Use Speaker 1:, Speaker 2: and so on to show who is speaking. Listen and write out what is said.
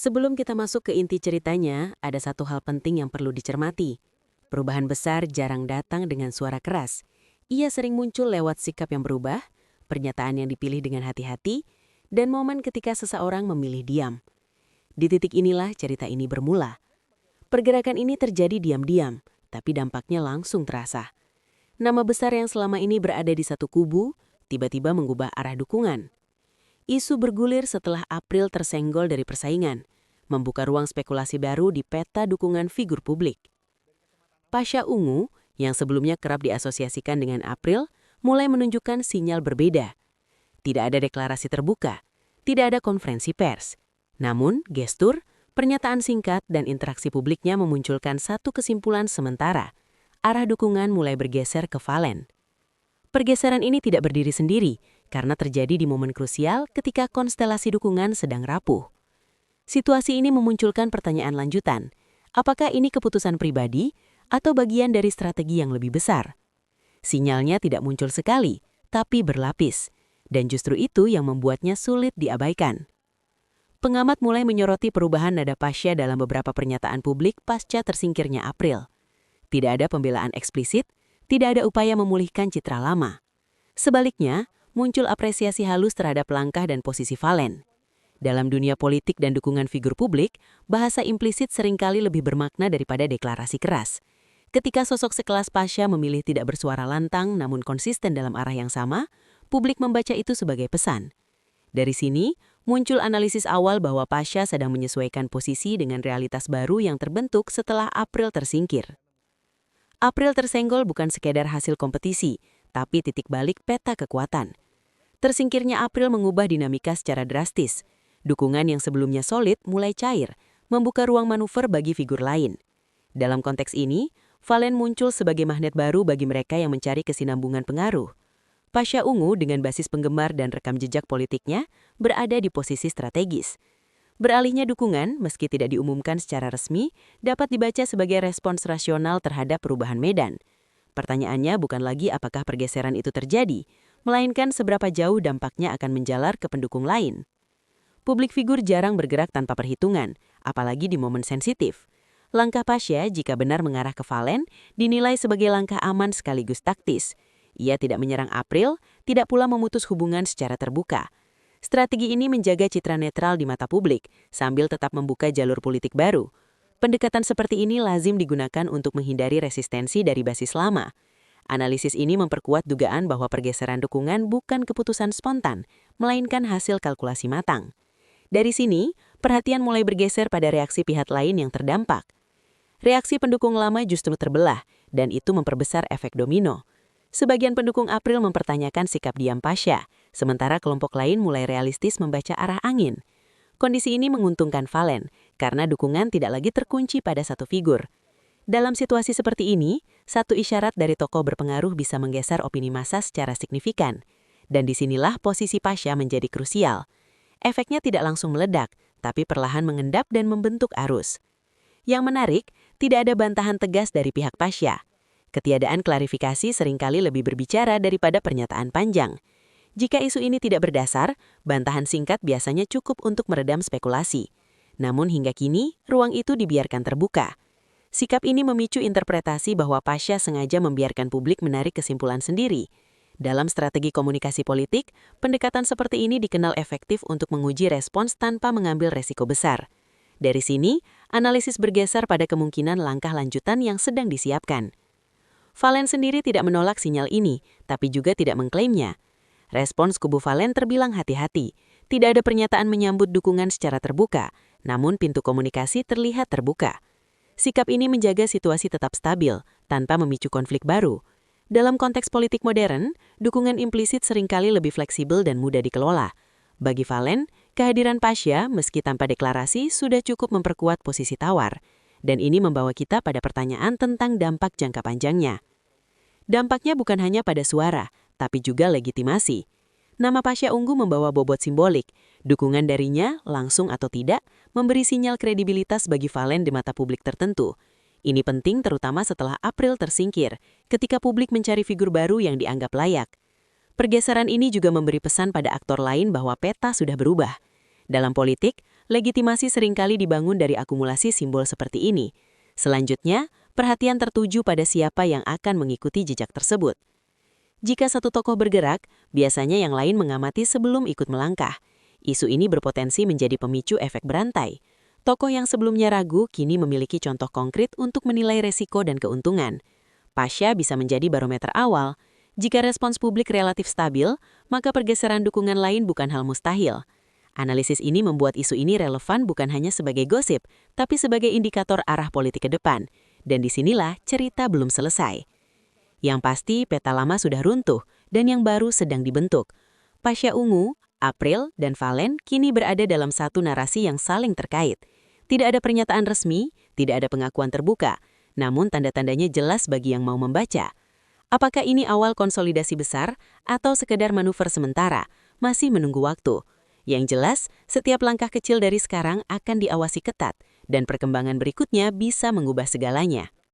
Speaker 1: Sebelum kita masuk ke inti ceritanya, ada satu hal penting yang perlu dicermati. Perubahan besar jarang datang dengan suara keras. Ia sering muncul lewat sikap yang berubah, pernyataan yang dipilih dengan hati-hati, dan momen ketika seseorang memilih diam. Di titik inilah cerita ini bermula. Pergerakan ini terjadi diam-diam, tapi dampaknya langsung terasa. Nama besar yang selama ini berada di satu kubu, tiba-tiba mengubah arah dukungan. Isu bergulir setelah April tersenggol dari persaingan, membuka ruang spekulasi baru di peta dukungan figur publik. Pasha Ungu, yang sebelumnya kerap diasosiasikan dengan April, mulai menunjukkan sinyal berbeda. Tidak ada deklarasi terbuka, tidak ada konferensi pers. Namun, gestur, pernyataan singkat, dan interaksi publiknya memunculkan satu kesimpulan sementara. Arah dukungan mulai bergeser ke Valen. Pergeseran ini tidak berdiri sendiri, karena terjadi di momen krusial ketika konstelasi dukungan sedang rapuh. Situasi ini memunculkan pertanyaan lanjutan. Apakah ini keputusan pribadi atau bagian dari strategi yang lebih besar? Sinyalnya tidak muncul sekali, tapi berlapis. Dan justru itu yang membuatnya sulit diabaikan. Pengamat mulai menyoroti perubahan nada Pasha dalam beberapa pernyataan publik pasca tersingkirnya April. Tidak ada pembelaan eksplisit, tidak ada upaya memulihkan citra lama. Sebaliknya, muncul apresiasi halus terhadap langkah dan posisi Valen. Dalam dunia politik dan dukungan figur publik, bahasa implisit seringkali lebih bermakna daripada deklarasi keras. Ketika sosok sekelas Pasha memilih tidak bersuara lantang namun konsisten dalam arah yang sama, publik membaca itu sebagai pesan. Dari sini, muncul analisis awal bahwa Pasha sedang menyesuaikan posisi dengan realitas baru yang terbentuk setelah April tersingkir. April tersenggol bukan sekedar hasil kompetisi, tapi titik balik peta kekuatan. Tersingkirnya April mengubah dinamika secara drastis. Dukungan yang sebelumnya solid mulai cair, membuka ruang manuver bagi figur lain. Dalam konteks ini, Valen muncul sebagai magnet baru bagi mereka yang mencari kesinambungan pengaruh. Pasha Ungu dengan basis penggemar dan rekam jejak politiknya berada di posisi strategis. Beralihnya dukungan, meski tidak diumumkan secara resmi, dapat dibaca sebagai respons rasional terhadap perubahan medan. Pertanyaannya bukan lagi apakah pergeseran itu terjadi, melainkan seberapa jauh dampaknya akan menjalar ke pendukung lain. Publik figur jarang bergerak tanpa perhitungan, apalagi di momen sensitif. Langkah Pasha, jika benar mengarah ke Valen, dinilai sebagai langkah aman sekaligus taktis. Ia tidak menyerang April, tidak pula memutus hubungan secara terbuka. Strategi ini menjaga citra netral di mata publik, sambil tetap membuka jalur politik baru. Pendekatan seperti ini lazim digunakan untuk menghindari resistensi dari basis lama. Analisis ini memperkuat dugaan bahwa pergeseran dukungan bukan keputusan spontan, melainkan hasil kalkulasi matang. Dari sini, perhatian mulai bergeser pada reaksi pihak lain yang terdampak. Reaksi pendukung lama justru terbelah, dan itu memperbesar efek domino. Sebagian pendukung April mempertanyakan sikap diam Pasha, sementara kelompok lain mulai realistis membaca arah angin. Kondisi ini menguntungkan Valen, karena dukungan tidak lagi terkunci pada satu figur. Dalam situasi seperti ini, satu isyarat dari tokoh berpengaruh bisa menggeser opini massa secara signifikan. Dan disinilah posisi Pasha menjadi krusial. Efeknya tidak langsung meledak, tapi perlahan mengendap dan membentuk arus. Yang menarik, tidak ada bantahan tegas dari pihak Pasha. Ketiadaan klarifikasi seringkali lebih berbicara daripada pernyataan panjang. Jika isu ini tidak berdasar, bantahan singkat biasanya cukup untuk meredam spekulasi. Namun hingga kini, ruang itu dibiarkan terbuka. Sikap ini memicu interpretasi bahwa Pasha sengaja membiarkan publik menarik kesimpulan sendiri. Dalam strategi komunikasi politik, pendekatan seperti ini dikenal efektif untuk menguji respons tanpa mengambil resiko besar. Dari sini, analisis bergeser pada kemungkinan langkah lanjutan yang sedang disiapkan. Valen sendiri tidak menolak sinyal ini, tapi juga tidak mengklaimnya. Respons kubu Valen terbilang hati-hati. Tidak ada pernyataan menyambut dukungan secara terbuka, namun pintu komunikasi terlihat terbuka. Sikap ini menjaga situasi tetap stabil, tanpa memicu konflik baru. Dalam konteks politik modern, dukungan implisit seringkali lebih fleksibel dan mudah dikelola. Bagi Valen, kehadiran Pasha, meski tanpa deklarasi, sudah cukup memperkuat posisi tawar. Dan ini membawa kita pada pertanyaan tentang dampak jangka panjangnya. Dampaknya bukan hanya pada suara, tapi juga legitimasi. Nama Pasha Ungu membawa bobot simbolik. Dukungan darinya, langsung atau tidak, memberi sinyal kredibilitas bagi Valen di mata publik tertentu. Ini penting terutama setelah April tersingkir, ketika publik mencari figur baru yang dianggap layak. Pergeseran ini juga memberi pesan pada aktor lain bahwa peta sudah berubah. Dalam politik, legitimasi seringkali dibangun dari akumulasi simbol seperti ini. Selanjutnya, perhatian tertuju pada siapa yang akan mengikuti jejak tersebut. Jika satu tokoh bergerak, biasanya yang lain mengamati sebelum ikut melangkah. Isu ini berpotensi menjadi pemicu efek berantai. Tokoh yang sebelumnya ragu kini memiliki contoh konkret untuk menilai resiko dan keuntungan. Pasha bisa menjadi barometer awal. Jika respons publik relatif stabil, maka pergeseran dukungan lain bukan hal mustahil. Analisis ini membuat isu ini relevan bukan hanya sebagai gosip, tapi sebagai indikator arah politik ke depan. Dan disinilah cerita belum selesai. Yang pasti, peta lama sudah runtuh, dan yang baru sedang dibentuk. Pasha Ungu, April, dan Valen kini berada dalam satu narasi yang saling terkait. Tidak ada pernyataan resmi, tidak ada pengakuan terbuka, namun tanda-tandanya jelas bagi yang mau membaca. Apakah ini awal konsolidasi besar atau sekedar manuver sementara? Masih menunggu waktu. Yang jelas, setiap langkah kecil dari sekarang akan diawasi ketat, dan perkembangan berikutnya bisa mengubah segalanya.